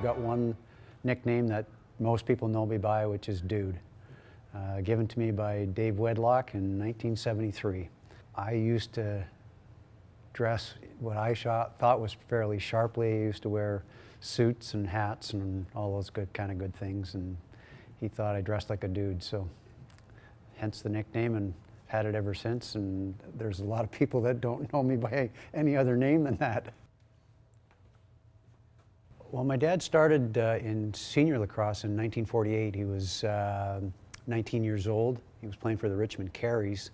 got one nickname that most people know me by, which is Dude, given to me by Dave Wedlock in 1973. I used to dress what I thought was fairly sharply. I used to wear suits and hats and all those good things, and he thought I dressed like a dude, so hence the nickname, and had it ever since. And there's a lot of people that don't know me by any other name than that. Well, my dad started in senior lacrosse in 1948. He was 19 years old. He was playing for the Richmond Caribous.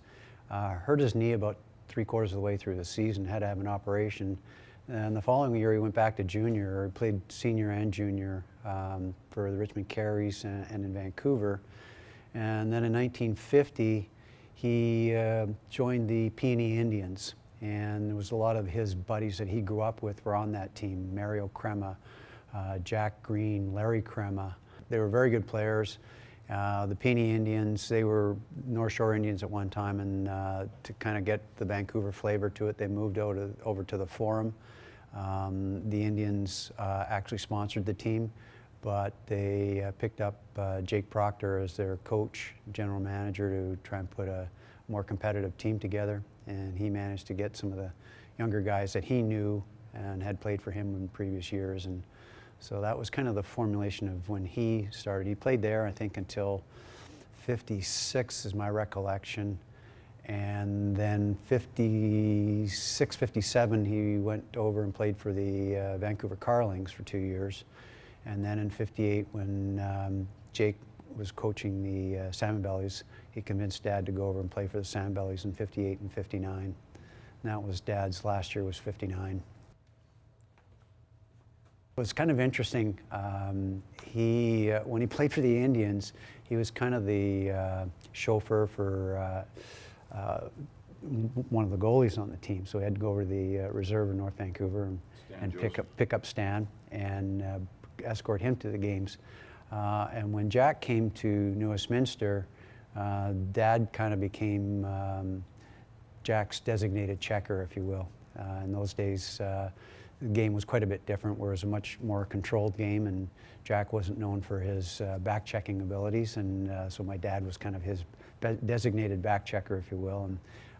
Hurt his knee about 3/4 of the way through the season, had to have an operation. And the following year he went back to junior. He played senior and junior for the Richmond Caribous and in Vancouver. And then in 1950 he joined the Peony Indians. And there was a lot of his buddies that he grew up with were on that team. Mario Crema, Jack Green, Larry Crema. They were very good players. The Peony Indians, they were North Shore Indians at one time, and to kind of get the Vancouver flavor to it, they moved over to the Forum. The Indians actually sponsored the team, but they picked up Jake Proctor as their coach, general manager, to try and put a more competitive team together. And he managed to get some of the younger guys that he knew and had played for him in previous years. And so that was kind of the formulation of when he started. He played there, I think, until 56 is my recollection. And then 56, 57, he went over and played for the Vancouver Carlings for 2 years. And then in 58, when Jake was coaching the Salmonbellies, he convinced Dad to go over and play for the Salmonbellies in 58 and 59. And that was Dad's last year, was 59. It was kind of interesting. When he played for the Indians, he was kind of the chauffeur for one of the goalies on the team. So he had to go over to the reserve in North Vancouver and pick up Stan and escort him to the games. And when Jack came to New Westminster, Dad kind of became Jack's designated checker, if you will. In those days, the game was quite a bit different, where it was a much more controlled game, and Jack wasn't known for his back-checking abilities, and so my dad was kind of his designated back-checker, if you will.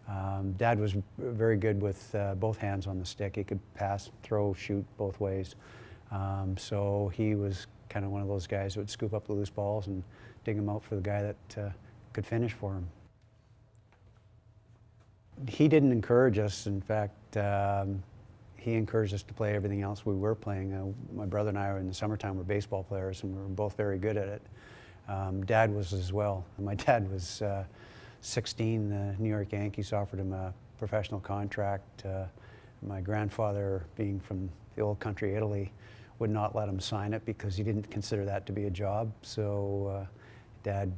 And Dad was very good with both hands on the stick. He could pass, throw, shoot both ways. So he was kind of one of those guys that would scoop up the loose balls and dig them out for the guy that could finish for him. He didn't encourage us. In fact, he encouraged us to play everything else we were playing. My brother and I, in the summertime, were baseball players, and we were both very good at it. Dad was as well. My dad was 16. The New York Yankees offered him a professional contract. My grandfather, being from the old country Italy, would not let him sign it because he didn't consider that to be a job. So Dad,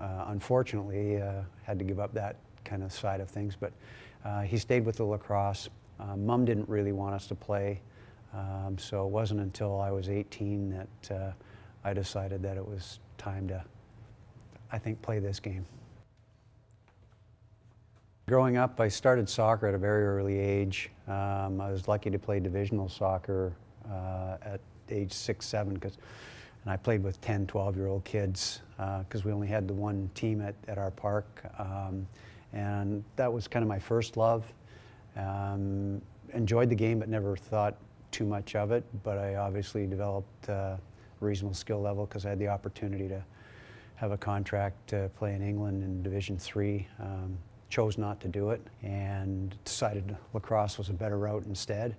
unfortunately, had to give up that kind of side of things. But he stayed with the lacrosse. Mom didn't really want us to play, so it wasn't until I was 18 that I decided that it was time to, I think, play this game. Growing up, I started soccer at a very early age. I was lucky to play divisional soccer at age 6, 7, and I played with 10, 12-year-old kids because we only had the one team at our park, and that was kind of my first love. Enjoyed the game, but never thought too much of it. But I obviously developed a reasonable skill level because I had the opportunity to have a contract to play in England in Division III. Chose not to do it and decided lacrosse was a better route instead.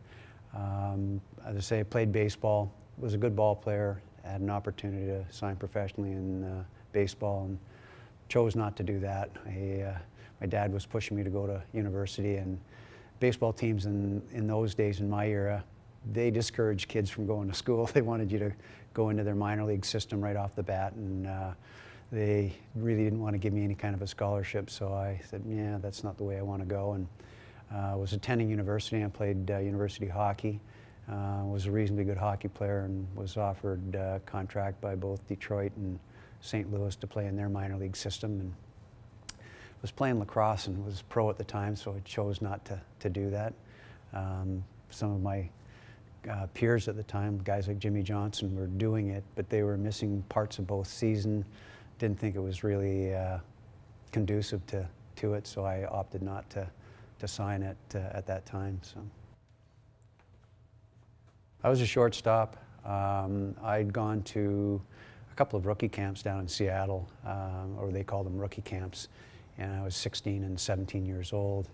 As I say, I played baseball, was a good ball player, had an opportunity to sign professionally in baseball, and chose not to do that. My dad was pushing me to go to university, and baseball teams in those days, in my era, they discouraged kids from going to school. They wanted you to go into their minor league system right off the bat, and they really didn't want to give me any kind of a scholarship. So I said, yeah, that's not the way I want to go. And I was attending university. I played university hockey. Was a reasonably good hockey player, and was offered a contract by both Detroit and St. Louis to play in their minor league system. And was playing lacrosse and was pro at the time, so I chose not to do that. Some of my peers at the time, guys like Jimmy Johnson, were doing it, but they were missing parts of both season. Didn't think it was really conducive to it, so I opted not to sign it at that time. So I was a shortstop. I'd gone to a couple of rookie camps down in Seattle, or they call them rookie camps, and I was 16 and 17 years old,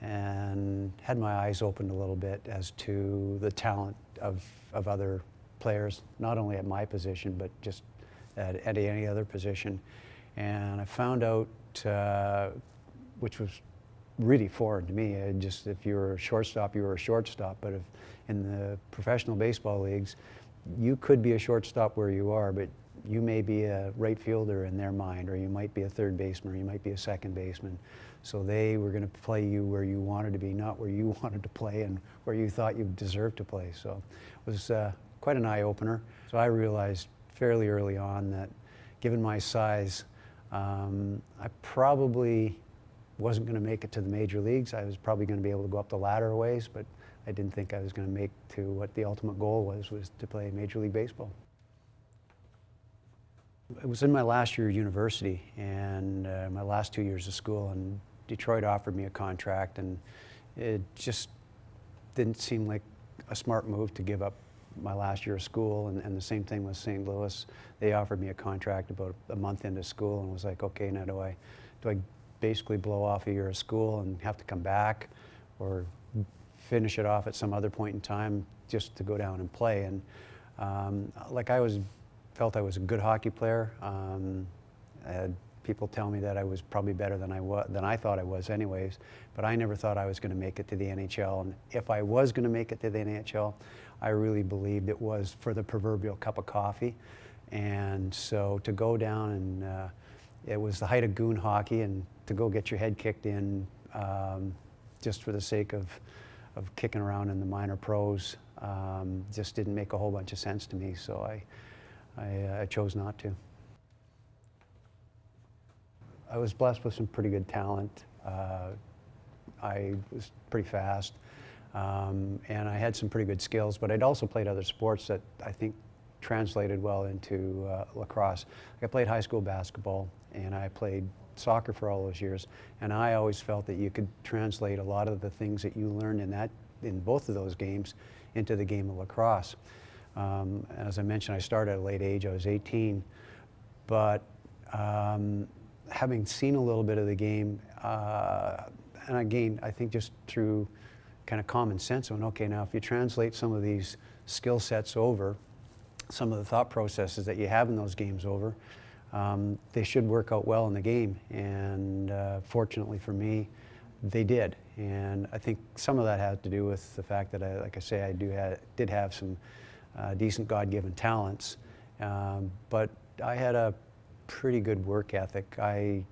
and had my eyes opened a little bit as to the talent of other players, not only at my position, but just at any other position. And I found out, which was really foreign to me, if you were a shortstop, you were a shortstop, but if in the professional baseball leagues, you could be a shortstop where you are, but you may be a right fielder in their mind, or you might be a third baseman, or you might be a second baseman. So they were going to play you where you wanted to be, not where you wanted to play and where you thought you deserved to play. So it was quite an eye-opener. So I realized fairly early on that given my size, I probably wasn't going to make it to the major leagues. I was probably going to be able to go up the ladder a ways, but I didn't think I was going to make to what the ultimate goal was to play Major League Baseball. It was in my last year of university and my last 2 years of school, and Detroit offered me a contract, and it just didn't seem like a smart move to give up my last year of school, and the same thing with St. Louis. They offered me a contract about a month into school, and was like, okay, now do I basically blow off a year of school and have to come back, or finish it off at some other point in time just to go down and play? And like felt I was a good hockey player. I had people tell me that I was probably better than I thought I was anyways, but I never thought I was going to make it to the NHL. And if I was going to make it to the NHL, I really believed it was for the proverbial cup of coffee. And so to go down and it was the height of goon hockey, and to go get your head kicked in just for the sake of kicking around in the minor pros just didn't make a whole bunch of sense to me. So I chose not to. I was blessed with some pretty good talent. I was pretty fast, and I had some pretty good skills, but I'd also played other sports that I think translated well into lacrosse. I played high school basketball, and I played soccer for all those years, and I always felt that you could translate a lot of the things that you learned in both of those games into the game of lacrosse. As I mentioned, I started at a late age. I was 18, but having seen a little bit of the game, and again, I think just through kind of common sense, I went, okay, now if you translate some of these skill sets over, some of the thought processes that you have in those games over, they should work out well in the game. And fortunately for me, they did. And I think some of that had to do with the fact that, like I say, I did have some decent God-given talents, but I had a pretty good work ethic. I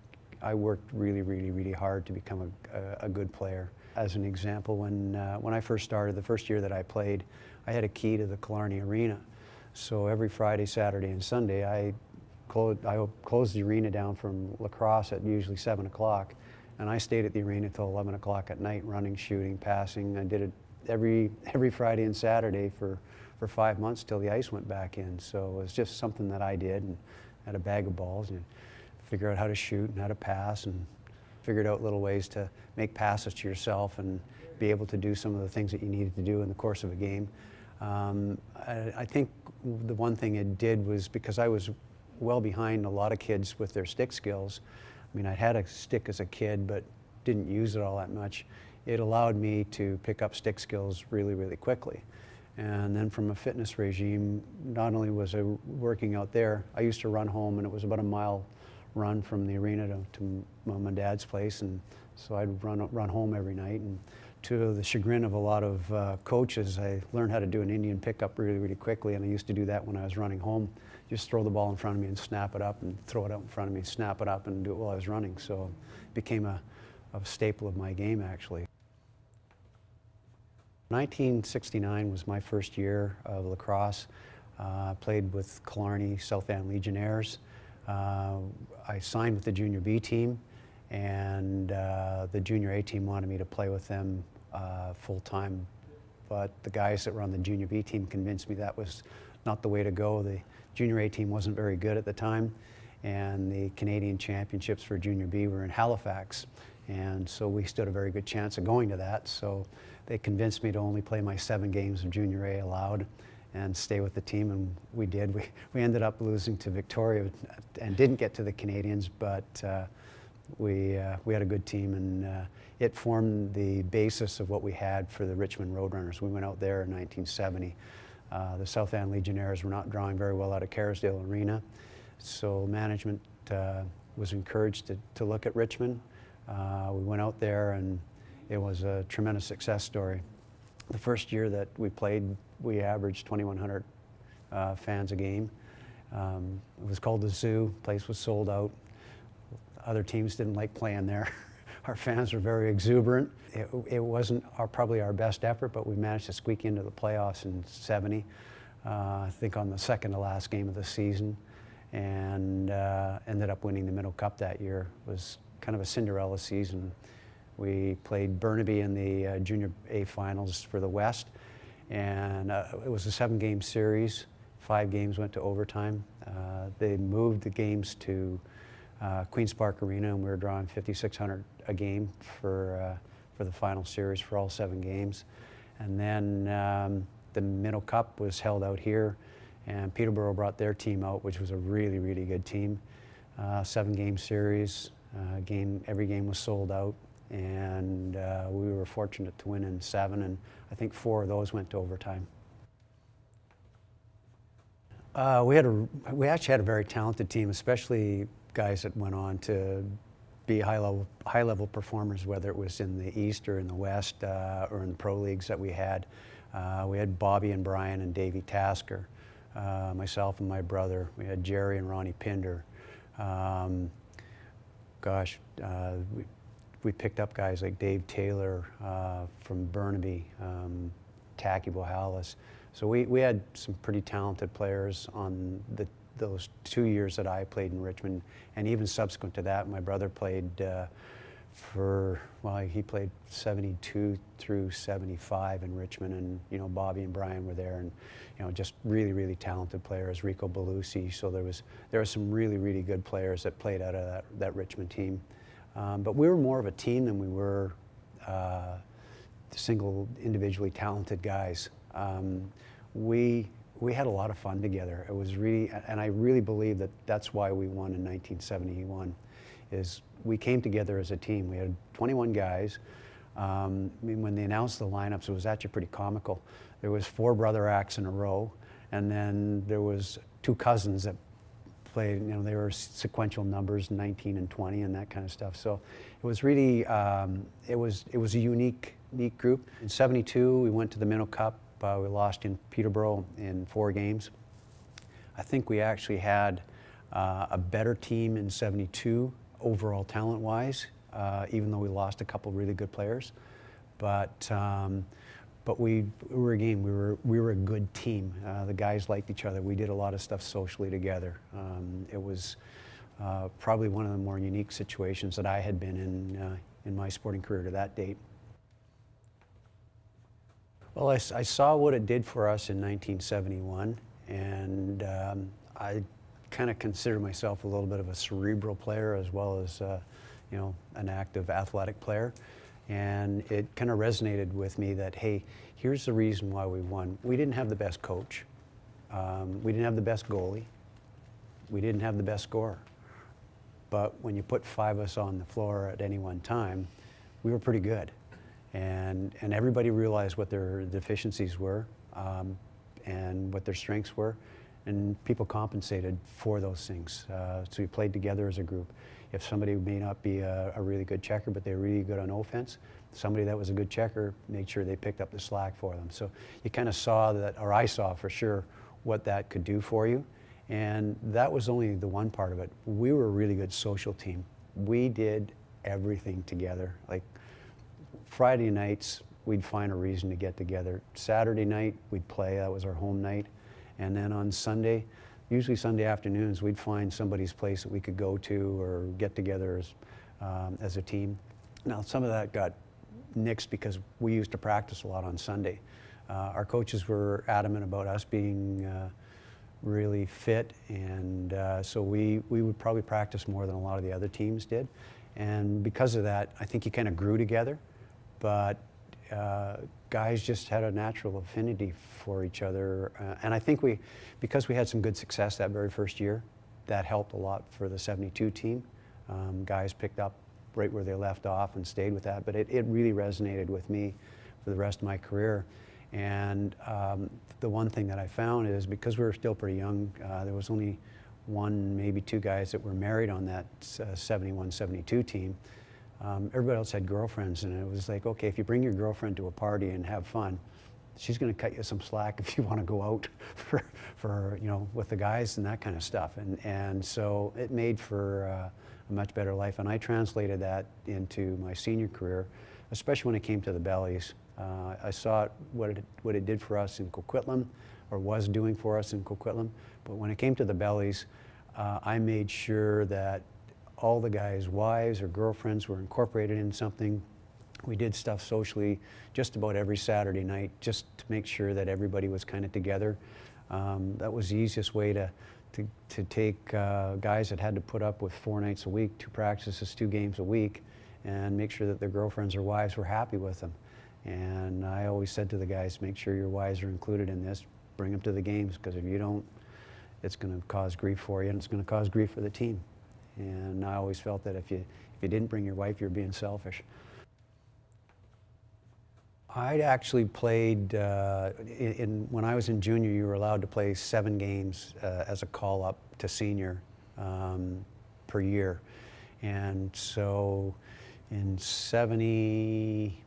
worked really, really, really hard to become a good player. As an example, when I first started, the first year that I played, I had a key to the Killarney Arena. So every Friday, Saturday, and Sunday, I closed the arena down from lacrosse at usually 7 o'clock, and I stayed at the arena till 11 o'clock at night, running, shooting, passing. I did it every Friday and Saturday for 5 months till the ice went back in. So it was just something that I did, and had a bag of balls and figure out how to shoot and how to pass, and figured out little ways to make passes to yourself and be able to do some of the things that you needed to do in the course of a game. I think the one thing it did was, because I was well behind a lot of kids with their stick skills. I mean, I had a stick as a kid, but didn't use it all that much. It allowed me to pick up stick skills really, really quickly. And then from a fitness regime, not only was I working out there, I used to run home, and it was about a mile run from the arena to Mom and Dad's place, and so I'd run home every night. And to the chagrin of a lot of coaches, I learned how to do an Indian pickup really, really quickly, and I used to do that when I was running home. Just throw the ball in front of me and snap it up, and throw it out in front of me, snap it up, and do it while I was running. So it became a staple of my game, actually. 1969 was my first year of lacrosse. Played with Killarney South End Legionnaires. I signed with the Junior B team, and the Junior A team wanted me to play with them full-time but the guys that were on the Junior B team convinced me that was not the way to go. The Junior A team wasn't very good at the time, and the Canadian Championships for Junior B were in Halifax, and so we stood a very good chance of going to that. So they convinced me to only play my 7 games of Junior A allowed and stay with the team, and we did. We ended up losing to Victoria and didn't get to the Canadians, but we had a good team, and it formed the basis of what we had for the Richmond Roadrunners. We went out there in 1970. The South End Legionnaires were not drawing very well out of Kerrisdale Arena, so management was encouraged to look at Richmond. We went out there, and it was a tremendous success story. The first year that we played, we averaged 2,100 fans a game. It was called the Zoo. The place was sold out. Other teams didn't like playing there. Our fans were very exuberant. It wasn't probably our best effort, but we managed to squeak into the playoffs in '70, I think on the second to last game of the season, and ended up winning the Minto Cup that year. It was kind of a Cinderella season. We played Burnaby in the Junior A finals for the West, and it was a 7-game series. 5 games went to overtime. They moved the games to Queen's Park Arena, and we were drawing 5,600 a game for the final series for all 7 games. And then the Minto Cup was held out here, and Peterborough brought their team out, which was a really, really good team. 7-game series. Every game was sold out, and we were fortunate to win in 7, and I think 4 of those went to overtime. We actually had a very talented team, especially guys that went on to be high level performers, whether it was in the East or in the West or in the pro leagues that we had. We had Bobby and Brian and Davey Tasker, myself and my brother. We had Jerry and Ronnie Pinder. We picked up guys like Dave Taylor from Burnaby, Tacky Bohalis. So we had some pretty talented players on those 2 years that I played in Richmond, and even subsequent to that, my brother played he played 72 through 75 in Richmond, and Bobby and Brian were there, and just really, really talented players. Rico Belusi. So there were some really, really good players that played out of that Richmond team. But we were more of a team than we were single individually talented guys. We had a lot of fun together. It was really, and I really believe that that's why we won in 1971, is we came together as a team. We had 21 guys. When they announced the lineups, it was actually pretty comical. There was 4 brother acts in a row, and then there was 2 cousins that played, they were sequential numbers, 19 and 20 and that kind of stuff. So it was really, it was a unique group. In '72, we went to the Minto Cup. We lost in Peterborough in 4 games. I think we actually had a better team in '72 overall talent-wise, even though we lost a couple really good players. But we were a good team. The guys liked each other. We did a lot of stuff socially together. It was probably one of the more unique situations that I had been in my sporting career to that date. Well, I saw what it did for us in 1971, and I kind of consider myself a little bit of a cerebral player as well as an active athletic player. And it kind of resonated with me that, hey, here's the reason why we won. We didn't have the best coach. We didn't have the best goalie. We didn't have the best scorer. But when you put 5 of us on the floor at any one time, we were pretty good. And everybody realized what their deficiencies were and what their strengths were, and people compensated for those things. So we played together as a group. If somebody may not be a really good checker, but they're really good on offense, somebody that was a good checker made sure they picked up the slack for them. So you kind of saw that, or I saw for sure, what that could do for you. And that was only the one part of it. We were a really good social team. We did everything together. Like Friday nights, we'd find a reason to get together. Saturday night, we'd play. That was our home night. And then on Sunday, usually Sunday afternoons, we'd find somebody's place that we could go to or get together as a team. Now, some of that got nixed because we used to practice a lot on Sunday. Our coaches were adamant about us being really fit, and so we would probably practice more than a lot of the other teams did. And because of that, I think you kind of grew together, but guys just had a natural affinity for each other. And I think because we had some good success that very first year, that helped a lot for the 72 team. Guys picked up right where they left off and stayed with that, but it really resonated with me for the rest of my career. And the one thing that I found is, because we were still pretty young, there was only one, maybe two guys that were married on that 71-72 team. Everybody else had girlfriends, and it was like, okay, if you bring your girlfriend to a party and have fun, she's going to cut you some slack if you want to go out for with the guys and that kind of stuff. And so it made for a much better life, and I translated that into my senior career, especially when it came to the bellies. I saw what it did for us in Coquitlam, or was doing for us in Coquitlam. But when it came to the bellies, I made sure that all the guys' wives or girlfriends were incorporated in something. We did stuff socially just about every Saturday night, just to make sure that everybody was kind of together. That was the easiest way to take guys that had to put up with 4 nights a week, 2 practices, 2 games a week, and make sure that their girlfriends or wives were happy with them. And I always said to the guys, make sure your wives are included in this. Bring them to the games, because if you don't, it's going to cause grief for you, and it's going to cause grief for the team. And I always felt that if you didn't bring your wife, you're being selfish. I'd actually played, when I was in junior, you were allowed to play 7 games as a call-up to senior per year. And so in 70,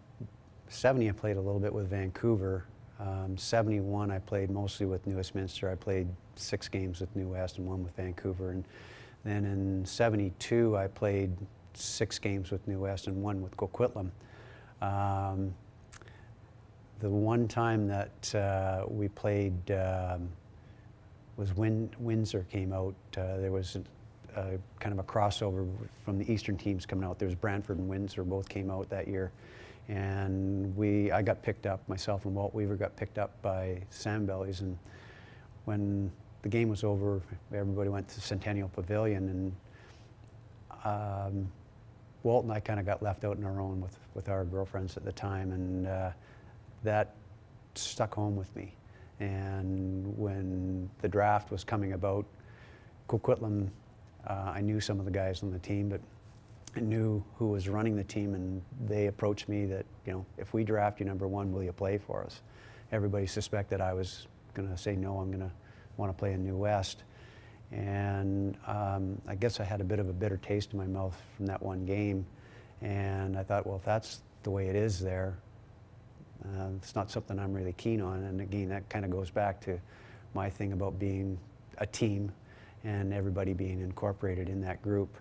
I played a little bit with Vancouver. 71, I played mostly with New Westminster. I played 6 games with New West and 1 with Vancouver. And then in 72, I played 6 games with New West and 1 with Coquitlam. The one time that we played was when Windsor came out. There was kind of a crossover from the Eastern teams coming out. There was Brantford and Windsor both came out that year. And I got picked up, myself and Walt Weaver got picked up by Salmonbellies, and when the game was over, everybody went to Centennial Pavilion, and Walt and I kind of got left out on our own with our girlfriends at the time, and that stuck home with me. And when the draft was coming about, Coquitlam, I knew some of the guys on the team, but I knew who was running the team, and they approached me that, if we draft you #1, will you play for us? Everybody suspected I was going to say no, I'm going to want to play in New West. And I guess I had a bit of a bitter taste in my mouth from that one game. And I thought, well, if that's the way it is there, it's not something I'm really keen on. And again, that kind of goes back to my thing about being a team and everybody being incorporated in that group.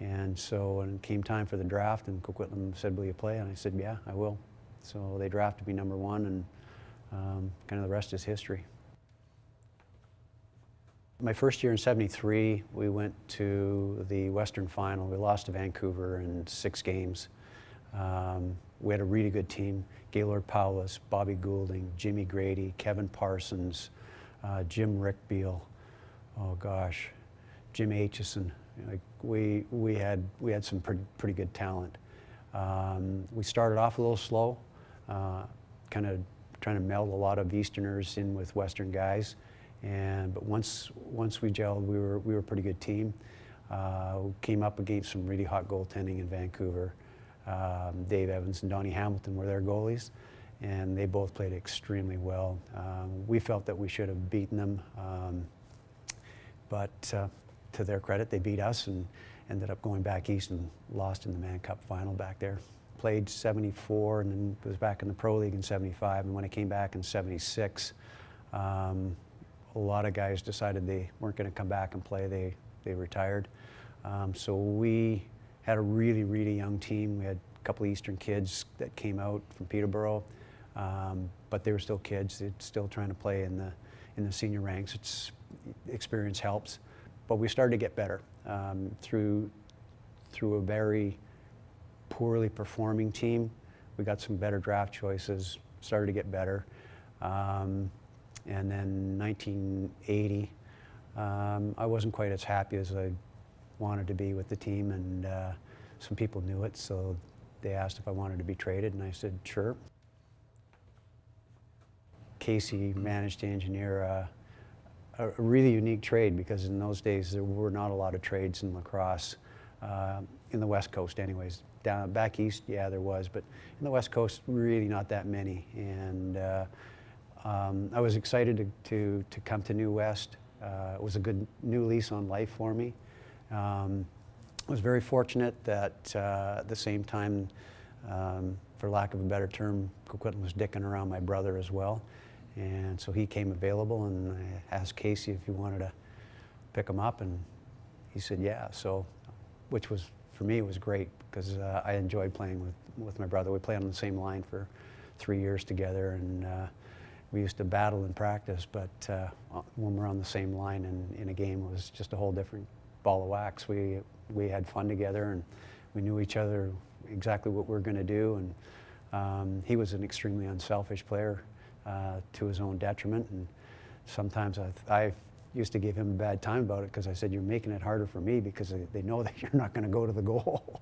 And so when it came time for the draft, and Coquitlam said, will you play? And I said, yeah, I will. So they drafted me #1, and kind of the rest is history. My first year in 73, we went to the Western Final. We lost to Vancouver in 6 games. We had a really good team. Gaylord Powless, Bobby Goulding, Jimmy Grady, Kevin Parsons, Jim Rickbeal, oh gosh, Jim Aitchison. Like we had some pretty good talent. We started off a little slow, kind of trying to meld a lot of Easterners in with Western guys, but once we gelled, we were a pretty good team. We came up against some really hot goaltending in Vancouver. Dave Evans and Donnie Hamilton were their goalies, and they both played extremely well. We felt that we should have beaten them, but to their credit, they beat us and ended up going back east and lost in the Mann Cup final back there. Played 74 and then was back in the Pro League in 75, and when I came back in 76, a lot of guys decided they weren't going to come back and play. They retired. So we had a really, really young team. We had a couple of Eastern kids that came out from Peterborough, but they were still kids. They're still trying to play in the senior ranks. Experience helps. But we started to get better through a very poorly performing team. We got some better draft choices, started to get better. And then 1980, I wasn't quite as happy as I wanted to be with the team, and some people knew it, so they asked if I wanted to be traded, and I said, sure. Casey managed to engineer a really unique trade, because in those days there were not a lot of trades in lacrosse, in the West Coast anyways. Down back east, yeah, there was, but in the West Coast, really not that many. And I was excited to come to New West. It was a good new lease on life for me. I was very fortunate that at the same time, for lack of a better term, Coquitlam was dicking around my brother as well. And so he came available, and I asked Casey if he wanted to pick him up, and he said yeah. So, which was, for me, was great, because I enjoyed playing with my brother. We played on the same line for 3 years together, and we used to battle in practice, but when we're on the same line and in a game, it was just a whole different ball of wax. We had fun together, and we knew each other exactly what we were going to do, and he was an extremely unselfish player, to his own detriment, and sometimes I used to give him a bad time about it, because I said, you're making it harder for me, because they know that you're not going to go to the goal.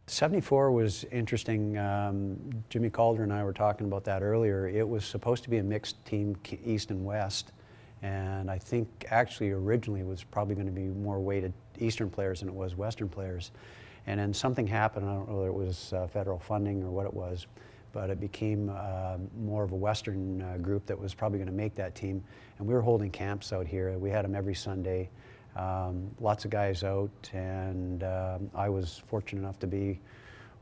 74 was interesting. Jimmy Calder and I were talking about that earlier. It was supposed to be a mixed team, East and West, and I think actually originally it was probably going to be more weighted Eastern players than it was Western players. And then something happened, I don't know whether it was federal funding or what it was, but it became more of a Western group that was probably going to make that team. And we were holding camps out here. We had them every Sunday. Lots of guys out, and I was fortunate enough to be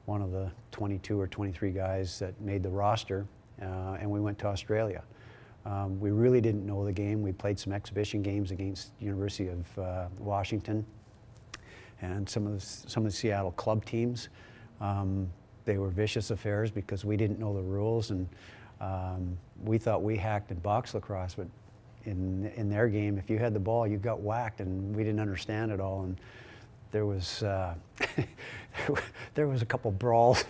one of the 22 or 23 guys that made the roster, and we went to Australia. We really didn't know the game. We played some exhibition games against University of Washington and some of the Seattle club teams. They were vicious affairs because we didn't know the rules, and we thought we hacked in box lacrosse, but in their game, if you had the ball, you got whacked, and we didn't understand it all. And there was there was a couple brawls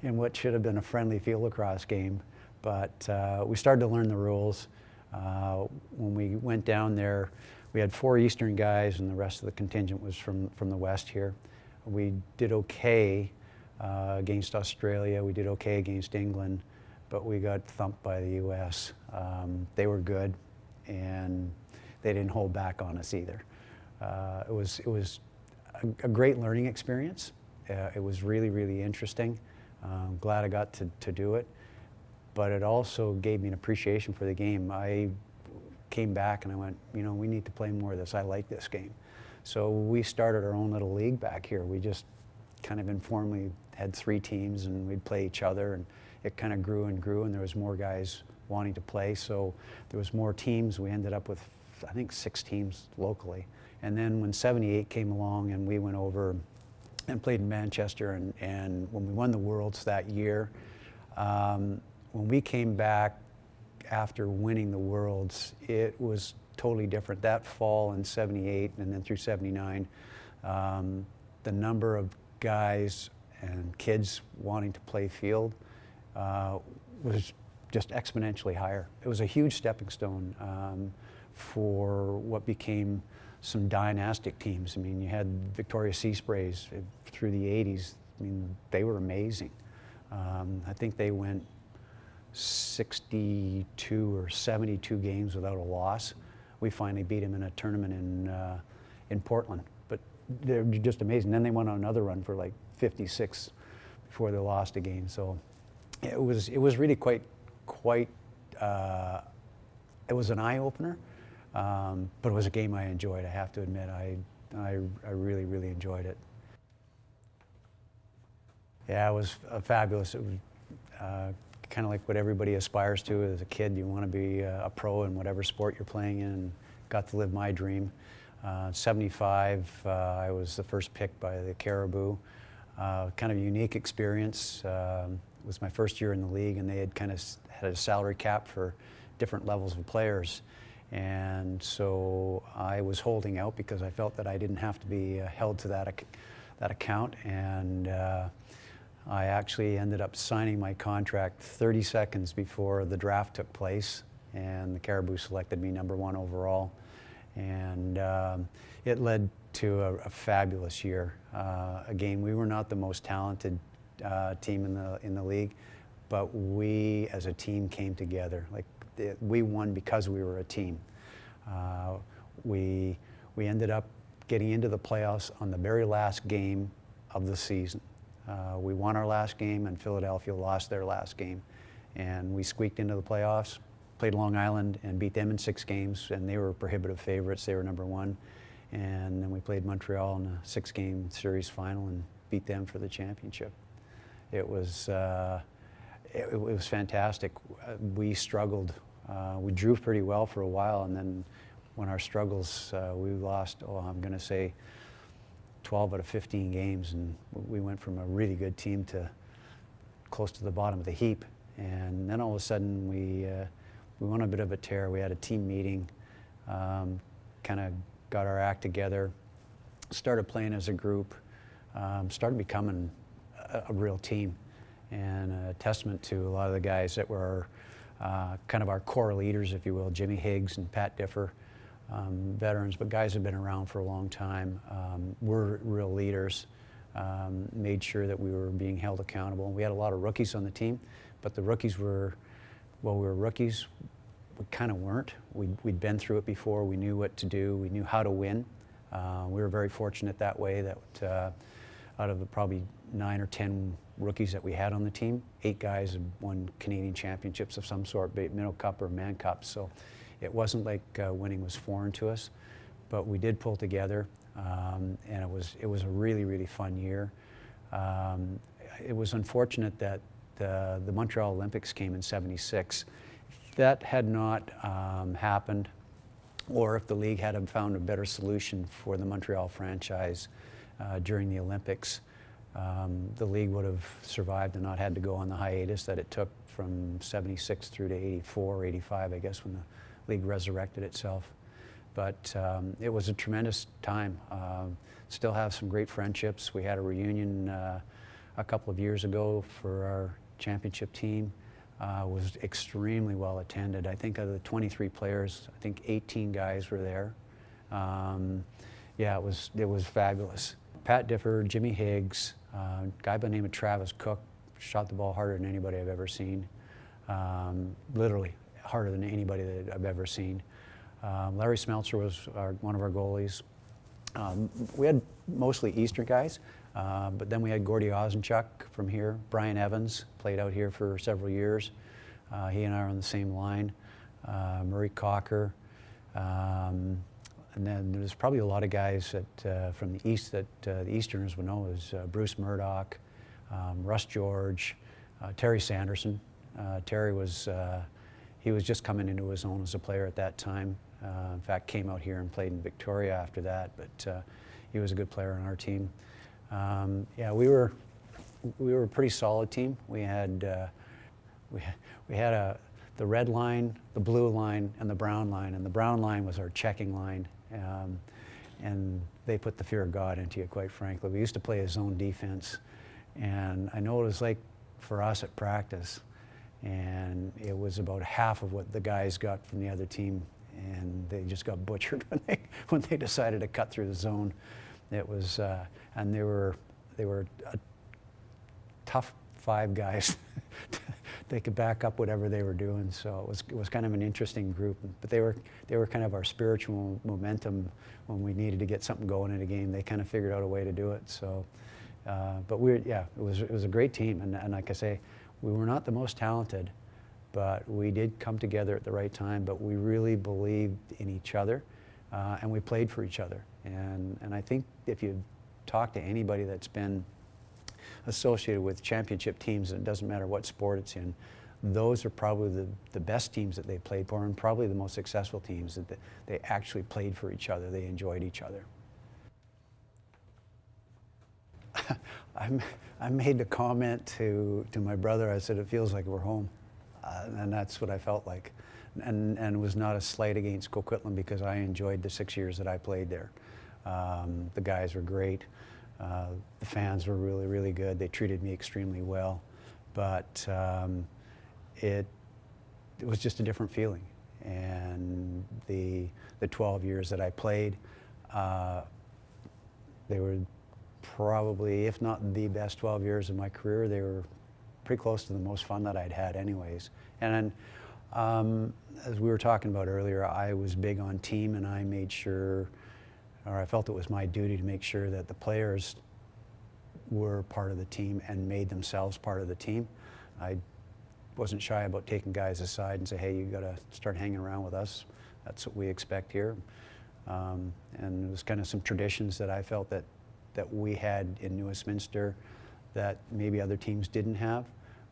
in what should have been a friendly field lacrosse game, but we started to learn the rules. When we went down there, we had 4 Eastern guys, and the rest of the contingent was from the West here. We did okay against Australia. We did okay against England, but we got thumped by the U.S. They were good, and they didn't hold back on us either. It was a great learning experience. It was really, really interesting. I'm glad I got to do it, but it also gave me an appreciation for the game. I came back and I went, you know, we need to play more of this. I like this game. So we started our own little league back here. We just kind of informally had 3 teams, and we'd play each other, and it kind of grew and grew, and there was more guys wanting to play, so there was more teams. We ended up with, I think, 6 teams locally. And then when 78 came along, and we went over and played in Manchester, and when we won the Worlds that year, when we came back after winning the Worlds, it was totally different. That fall in 78 and then through 79, the number of guys and kids wanting to play field was just exponentially higher. It was a huge stepping stone for what became some dynastic teams. I mean, you had Victoria Sea Sprays through the 80s. I mean, they were amazing. I think they went 62 or 72 games without a loss. We finally beat them in a tournament in Portland, but they're just amazing. Then they went on another run for like 56 before they lost a game. So it was really quite it was an eye-opener, but it was a game I enjoyed. I have to admit, I really, really enjoyed it. Yeah, it was fabulous. It was kind of like what everybody aspires to as a kid. You want to be a pro in whatever sport you're playing in, and got to live my dream. 75, I was the first pick by the Caribous. Kind of a unique experience. It was my first year in the league, and they had kind of had a salary cap for different levels of players. And so I was holding out because I felt that I didn't have to be held to that account. And I actually ended up signing my contract 30 seconds before the draft took place, and the Caribous selected me #1 overall. And it led to a fabulous year. Again, we were not the most talented team in the league, but we as a team came together. Like, we won because we were a team. We ended up getting into the playoffs on the very last game of the season. We won our last game, and Philadelphia lost their last game. And we squeaked into the playoffs, played Long Island, and beat them in 6 games, and they were prohibitive favorites. They were #1. And then we played Montreal in a 6-game series final and beat them for the championship. It was fantastic. We struggled. We drew pretty well for a while, and then when our struggles, we lost, I'm going to say 12 out of 15 games, and we went from a really good team to close to the bottom of the heap. And then all of a sudden we went on a bit of a tear. We had a team meeting, kind of got our act together, started playing as a group, started becoming a real team, and a testament to a lot of the guys that were kind of our core leaders, if you will, Jimmy Higgs and Pat Differ. Veterans, but guys have been around for a long time. We're real leaders, made sure that we were being held accountable. We had a lot of rookies on the team, but the rookies were, well, we were rookies, we kind of weren't. We'd been through it before. We knew what to do. We knew how to win. We were very fortunate that way that out of the probably 9 or 10 rookies that we had on the team, 8 guys had won Canadian championships of some sort, be it Minto Cup or Mann Cup. So it wasn't like winning was foreign to us, but we did pull together, and it was a really, really fun year. It was unfortunate that the Montreal Olympics came in '76. If that had not happened, or if the league had found a better solution for the Montreal franchise during the Olympics, the league would have survived and not had to go on the hiatus that it took from '76 through to '84, '85, I guess, when the league resurrected itself. But it was a tremendous time. Still have some great friendships. We had a reunion a couple of years ago for our championship team. Was extremely well attended. I think of the 23 players, I think 18 guys were there. Yeah, it was fabulous. Pat Differ, Jimmy Higgs, a guy by the name of Travis Cook, shot the ball harder than anybody I've ever seen. Literally harder than anybody that I've ever seen. Larry Smeltzer was one of our goalies. We had mostly Eastern guys, but then we had Gordy Ozenchuk from here. Brian Evans played out here for several years. He and I are on the same line. Murray Cocker. And then there's probably a lot of guys that, from the East that the Easterners would know, is Bruce Murdoch, Russ George, Terry Sanderson. Terry was he was just coming into his own as a player at that time. In fact, came out here and played in Victoria after that, but he was a good player on our team. Yeah, we were a pretty solid team. We had the red line, the blue line, and the brown line, and the brown line was our checking line. And they put the fear of God into you, quite frankly. We used to play a zone defense, and I know what it was like for us at practice. And it was about half of what the guys got from the other team, and they just got butchered when they decided to cut through the zone. It was, and they were a tough 5 guys. They could back up whatever they were doing, so it was kind of an interesting group. But they were kind of our spiritual momentum when we needed to get something going in a game. They kind of figured out a way to do it. So, but it was a great team, and like I say, we were not the most talented, but we did come together at the right time. But we really believed in each other, and we played for each other. And I think if you talk to anybody that's been associated with championship teams, and it doesn't matter what sport it's in, those are probably the best teams that they played for, and probably the most successful teams that they actually played for each other. They enjoyed each other. I made the comment to my brother. I said, it feels like we're home, and that's what I felt like. And it was not a slight against Coquitlam, because I enjoyed the 6 years that I played there. The guys were great. The fans were really, really good. They treated me extremely well, but it was just a different feeling. And the 12 years that I played, they were probably, if not the best 12 years of my career, they were pretty close to the most fun that I'd had anyways. And as we were talking about earlier, I was big on team, and I made sure, or I felt it was my duty to make sure that the players were part of the team and made themselves part of the team. I wasn't shy about taking guys aside and say, hey, you got to start hanging around with us. That's what we expect here. And it was kind of some traditions that I felt that we had in New Westminster that maybe other teams didn't have,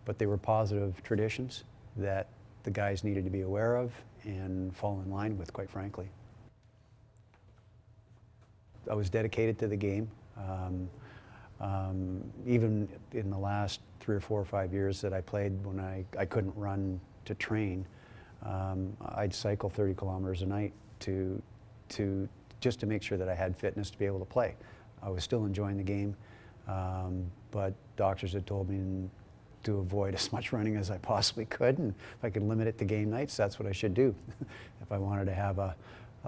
but they were positive traditions that the guys needed to be aware of and fall in line with, quite frankly. I was dedicated to the game. Even in the last 3 or 4 or 5 years that I played, when I couldn't run to train, I'd cycle 30 kilometers a night just to make sure that I had fitness to be able to play. I was still enjoying the game, but doctors had told me to avoid as much running as I possibly could, and if I could limit it to game nights, that's what I should do if I wanted to have a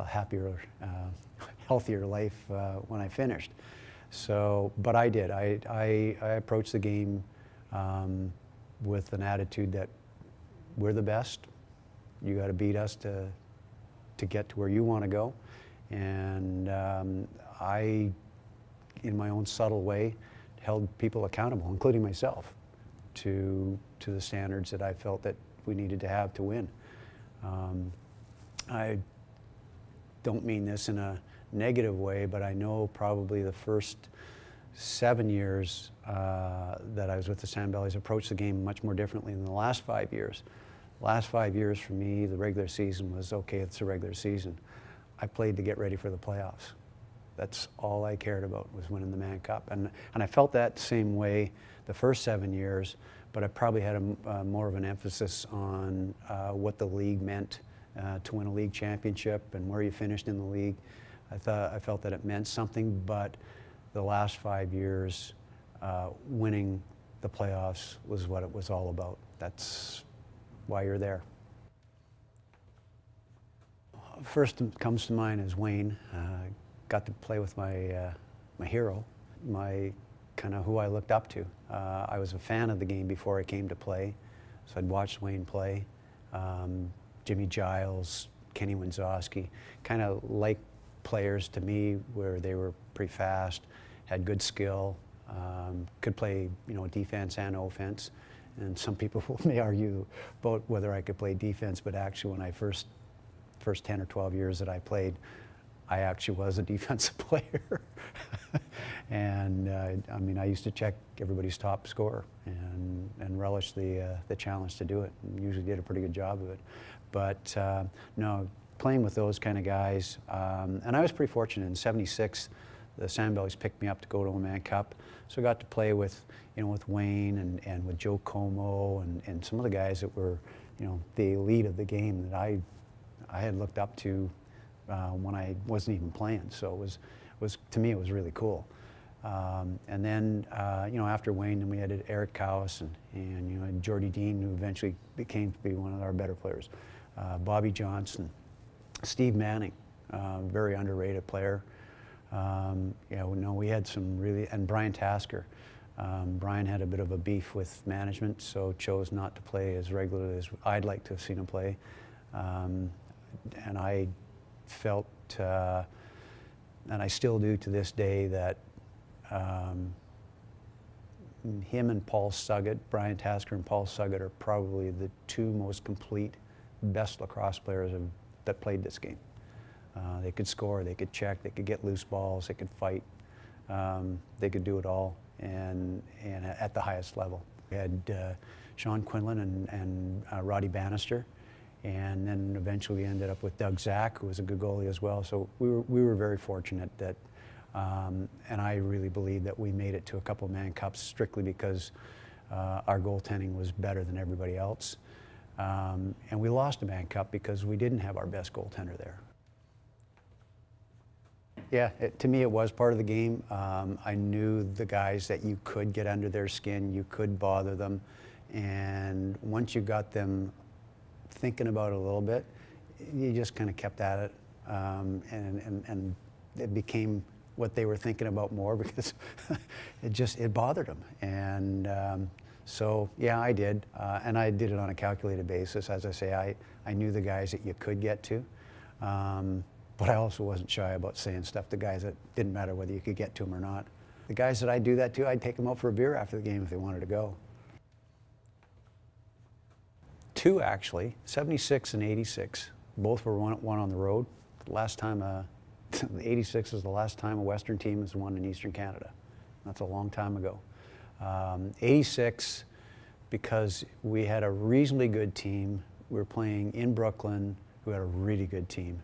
happier, healthier life when I finished. So, but I did. I approached the game with an attitude that we're the best. You got to beat us to get to where you want to go. And I, in my own subtle way, held people accountable, including myself, to the standards that I felt that we needed to have to win. I don't mean this in a negative way, but I know probably the first 7 years that I was with the Salmonbellies approached the game much more differently than the last 5 years. Last 5 years for me, the regular season was, okay, it's a regular season. I played to get ready for the playoffs. That's all I cared about, was winning the Mann Cup. And I felt that same way the first 7 years, but I probably had more of an emphasis on what the league meant to win a league championship and where you finished in the league. I felt that it meant something, but the last 5 years, winning the playoffs was what it was all about. That's why you're there. First comes to mind is Wayne. Got to play with my hero, my kind of who I looked up to. I was a fan of the game before I came to play, so I'd watched Wayne play. Jimmy Giles, Kenny Wenzowski, kind of like players to me, where they were pretty fast, had good skill, could play, defense and offense. And some people may argue about whether I could play defense, but actually when I first 10 or 12 years that I played, I actually was a defensive player. And I used to check everybody's top score and relish the challenge to do it, and usually did a pretty good job of it. But no, playing with those kind of guys, and I was pretty fortunate. In '76, the Salmonbellies picked me up to go to a Mann Cup, so I got to play with, with Wayne and with Joe Como and some of the guys that were, the elite of the game that I had looked up to when I wasn't even playing. So it was to me, it was really cool. And then after Wayne, then we had Eric Cowis and Jordy Dean, who eventually became to be one of our better players. Bobby Johnson, Steve Manning, very underrated player. We had some really, and Brian Tasker. Brian had a bit of a beef with management, so chose not to play as regularly as I'd like to have seen him play. And I felt, and I still do to this day, that him and Paul Suggett, Brian Tasker and Paul Suggett, are probably the two most complete, best lacrosse players that played this game. They could score, they could check, they could get loose balls, they could fight. They could do it all, and at the highest level. We had Sean Quinlan and Roddy Bannister, and then eventually we ended up with Doug Zach, who was a good goalie as well. So we were very fortunate that, and I really believe that we made it to a couple of Mann Cups strictly because our goaltending was better than everybody else. And we lost a Mann Cup because we didn't have our best goaltender there. Yeah, to me it was part of the game. I knew the guys that you could get under their skin, you could bother them, and once you got them thinking about it a little bit, you just kind of kept at it, and it became what they were thinking about more because it bothered them. And so yeah, I did, and I did it on a calculated basis. As I say, I knew the guys that you could get to. But I also wasn't shy about saying stuff to guys that didn't matter whether you could get to them or not. The guys that I do that to, I'd take them out for a beer after the game if they wanted to go. 2 actually, 76 and 86. Both were one on the road. The last time, 86 was the last time a Western team has won in Eastern Canada. That's a long time ago. 86, because we had a reasonably good team. We were playing in Brooklyn, who had a really good team.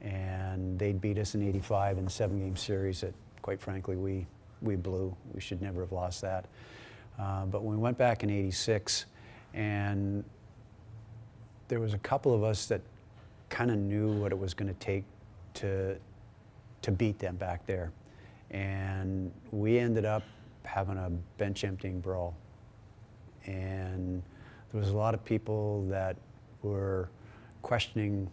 And they'd beat us in 85 in a 7-game series that, quite frankly, we blew. We should never have lost that. But when we went back in 86, and there was a couple of us that kind of knew what it was going to take to beat them back there. And we ended up having a bench emptying brawl. And there was a lot of people that were questioning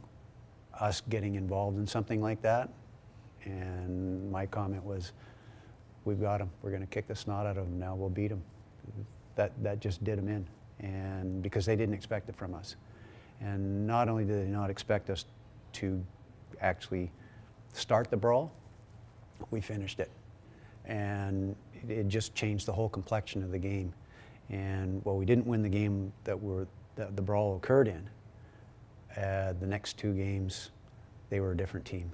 us getting involved in something like that. And my comment was, we've got them. We're going to kick the snot out of them now. We'll beat them. That just did them in. And because they didn't expect it from us. And not only did they not expect us to actually start the brawl, we finished it. And it just changed the whole complexion of the game. And while we didn't win the game that the brawl occurred in, the next 2 games, they were a different team.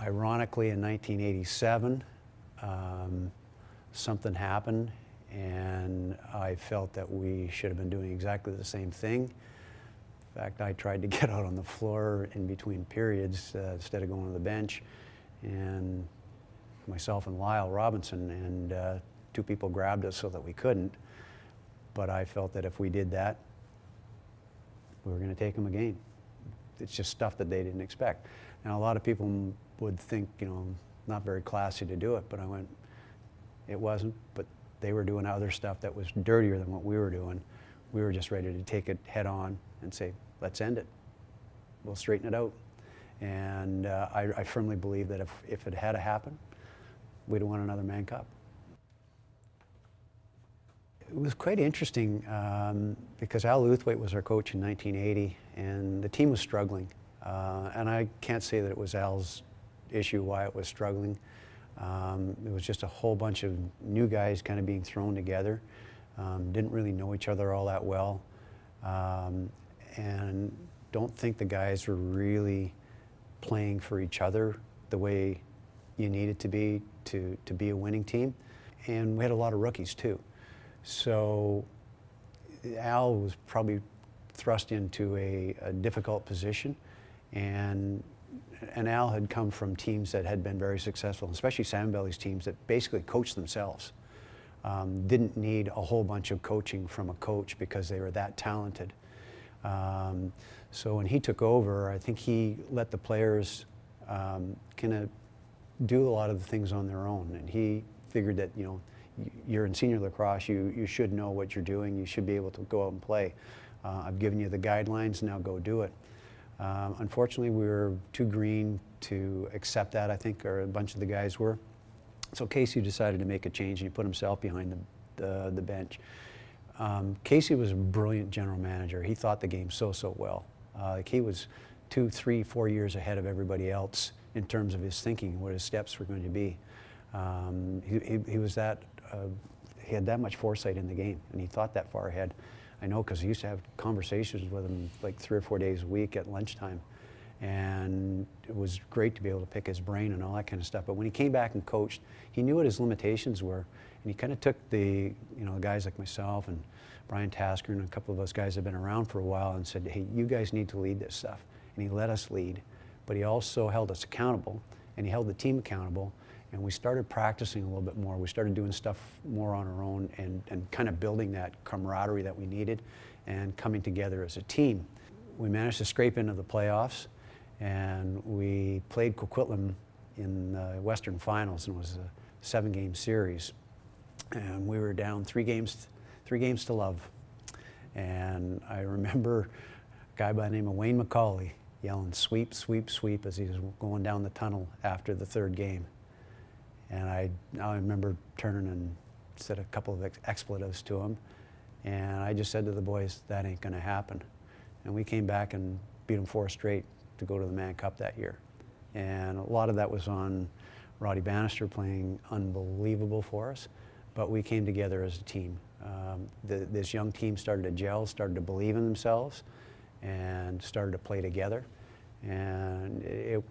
Ironically, in 1987, something happened, and I felt that we should have been doing exactly the same thing. In fact, I tried to get out on the floor in between periods instead of going to the bench, and myself and Lyle Robinson, and 2 people grabbed us so that we couldn't. But I felt that if we did that, we were going to take them again. It's just stuff that they didn't expect. Now, a lot of people would think, not very classy to do it, but I went, it wasn't, but they were doing other stuff that was dirtier than what we were doing. We were just ready to take it head on and say, let's end it. We'll straighten it out. And I firmly believe that if it had happened, we'd have won another Mann Cup. It was quite interesting because Al Luthwaite was our coach in 1980, and the team was struggling. And I can't say that it was Al's issue why it was struggling. It was just a whole bunch of new guys kind of being thrown together. Didn't really know each other all that well. And don't think the guys were really playing for each other the way you needed to be a winning team. And we had a lot of rookies too. So Al was probably thrust into a difficult position, and Al had come from teams that had been very successful, especially Salmonbellies teams that basically coached themselves. Didn't need a whole bunch of coaching from a coach because they were that talented. So when he took over, I think he let the players kind of do a lot of the things on their own, and he figured that, you're in senior lacrosse, you should know what you're doing, you should be able to go out and play. I've given you the guidelines, now go do it. Unfortunately, we were too green to accept that, I think, or a bunch of the guys were. So Casey decided to make a change, and he put himself behind the bench. Casey was a brilliant general manager. He thought the game so well. He was 2, 3, 4 years ahead of everybody else in terms of his thinking, what his steps were going to be. He was that, he had that much foresight in the game, and he thought that far ahead. I know because I used to have conversations with him like 3 or 4 days a week at lunchtime, and it was great to be able to pick his brain and all that kind of stuff. But when he came back and coached, he knew what his limitations were, and he kind of took the guys like myself and Brian Tasker and a couple of us guys that have been around for a while and said, hey, you guys need to lead this stuff. And he let us lead, but he also held us accountable, and he held the team accountable. And we started practicing a little bit more. We started doing stuff more on our own and kind of building that camaraderie that we needed and coming together as a team. We managed to scrape into the playoffs, and we played Coquitlam in the Western Finals, and it was a 7-game series. And we were down 3 games to love. And I remember a guy by the name of Wayne McCauley yelling, "Sweep, sweep, sweep," as he was going down the tunnel after the 3rd game. And I remember turning and said a couple of expletives to him. And I just said to the boys, that ain't gonna happen. And we came back and beat them 4 straight to go to the Mann Cup that year. And a lot of that was on Roddy Bannister playing unbelievable for us, but we came together as a team. This young team started to gel, started to believe in themselves, and started to play together. And to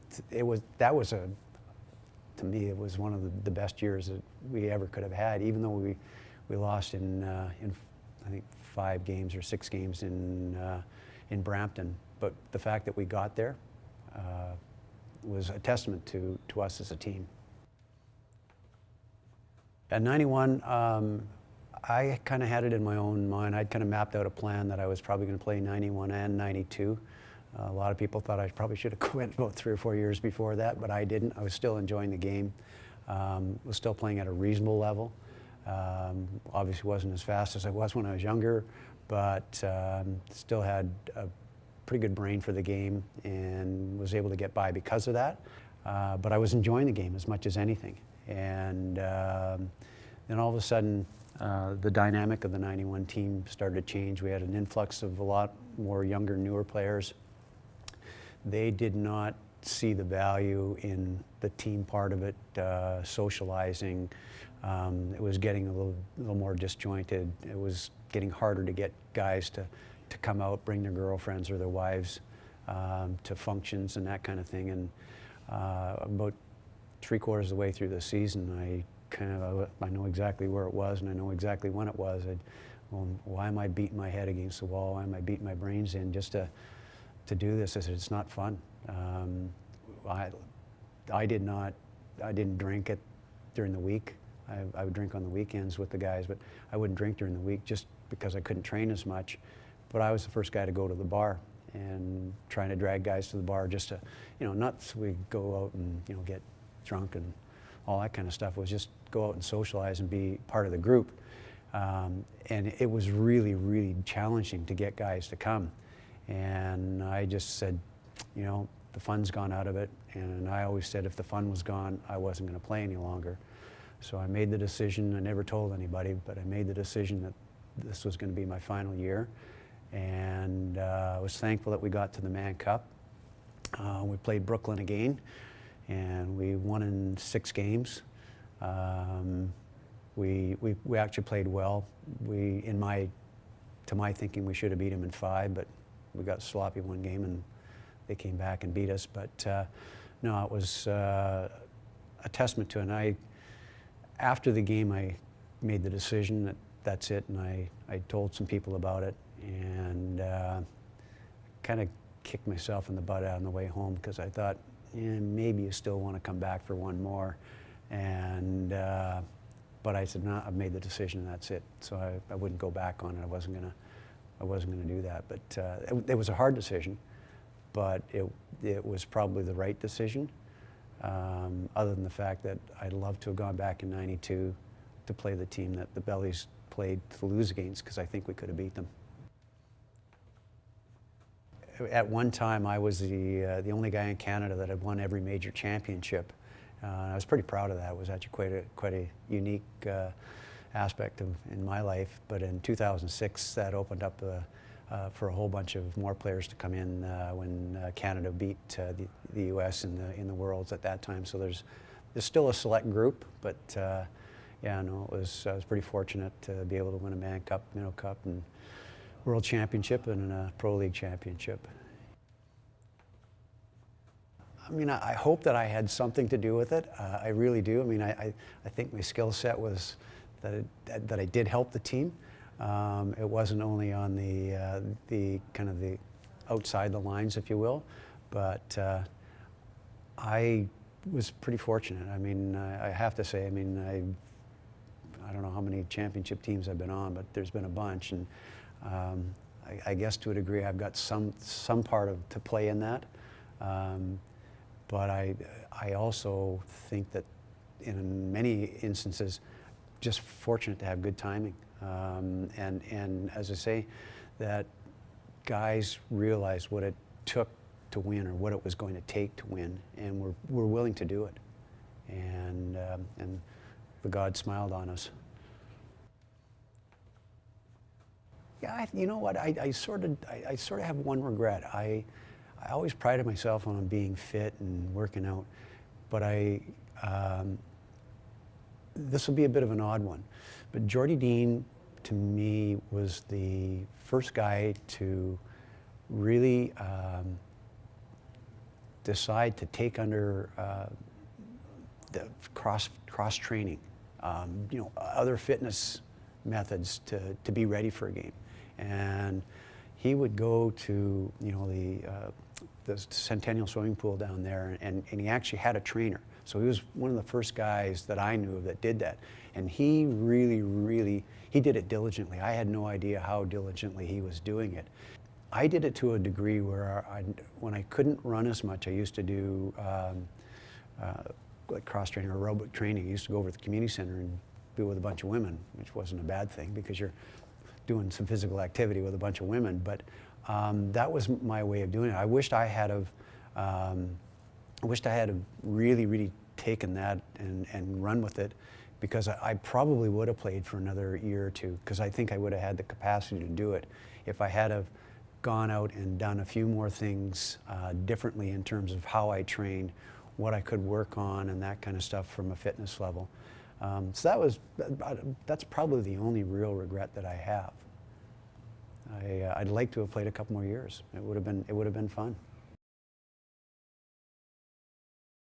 me, it was one of the best years that we ever could have had, even though we lost in I think 5 games or 6 games in Brampton. But the fact that we got there was a testament to us as a team. At 91, I kind of had it in my own mind. I'd kind of mapped out a plan that I was probably going to play 91 and 92. A lot of people thought I probably should have quit about 3 or 4 years before that, but I didn't. I was still enjoying the game. Was still playing at a reasonable level. Obviously wasn't as fast as I was when I was younger, but still had a pretty good brain for the game and was able to get by because of that. But I was enjoying the game as much as anything. And then all of a sudden, the dynamic of the 91 team started to change. We had an influx of a lot more younger, newer players. They did not see the value in the team part of it, socializing. It was getting a little more disjointed. It was getting harder to get guys to come out, bring their girlfriends or their wives to functions and that kind of thing. And about 3/4 of the way through the season, I know exactly where it was, and I know exactly when it was. Well, why am I beating my head against the wall? Why am I beating my brains in just to do this? I said, it's not fun. I didn't drink during the week. I would drink on the weekends with the guys, but I wouldn't drink during the week just because I couldn't train as much. But I was the first guy to go to the bar and trying to drag guys to the bar just to, not so we go out and, get drunk and all that kind of stuff. It was just go out and socialize and be part of the group. And it was really, really challenging to get guys to come. And I just said, the fun's gone out of it. And I always said if the fun was gone, I wasn't going to play any longer. So I made the decision. I never told anybody, but I made the decision that this was going to be my final year. And I was thankful that we got to the Mann Cup. We played Brooklyn again, and we won in 6 games. We actually played well. To my thinking, we should have beat them in 5, but we got sloppy one game, and they came back and beat us. But no, it was a testament to it. And after the game, I made the decision that that's it, and I told some people about it, and kind of kicked myself in the butt on the way home because I thought, maybe you still want to come back for one more. And but I said, no, I've made the decision, and that's it. So I wouldn't go back on it. I wasn't gonna do that. But it was a hard decision, but it was probably the right decision. Other than the fact that I'd love to have gone back in '92 to play the team that the Bellies played to lose against, because I think we could have beat them. At one time, I was the only guy in Canada that had won every major championship. I was pretty proud of that. It was actually quite a unique aspect in my life. But in 2006, that opened up for a whole bunch of more players to come in when Canada beat the U.S. in the Worlds at that time. So there's still a select group, but yeah, no, I was pretty fortunate to be able to win a Mann Cup, Minto Cup, and World Championship and a Pro League Championship. I mean, I hope that I had something to do with it. I really do. I mean, I think my skill set was that I did help the team. It wasn't only on the kind of the outside the lines, if you will, but I was pretty fortunate. I mean, I have to say, I mean, I don't know how many championship teams I've been on, but there's been a bunch, and I guess to a degree I've got some part to play in that. but I also think that in many instances, just fortunate to have good timing. And as I say, that guys realized what it took to win, or what it was going to take to win, and we're willing to do it. And the God smiled on us. Yeah, you know what? I sort of have one regret. I always prided myself on being fit and working out, but this will be a bit of an odd one. But Geordie Dean, to me, was the first guy to really decide to take under the cross training, you know, other fitness methods to be ready for a game. And he would go to, you know, the Centennial swimming pool down there, and he actually had a trainer. So he was one of the first guys that I knew of that did that. And he really, he did it diligently. I had no idea how diligently he was doing it. I did it to a degree where when I couldn't run as much, I used to do like cross training or aerobic training. I used to go over to the community center and be with a bunch of women, which wasn't a bad thing because you're doing some physical activity with a bunch of women. But that was my way of doing it. I wished I had really taken that and run with it, because I probably would have played for another year or two, because I think I would have had the capacity to do it if I had have gone out and done a few more things differently in terms of how I trained, what I could work on, and that kind of stuff from a fitness level. So that's probably the only real regret that I have. I'd like to have played a couple more years. It would have been fun.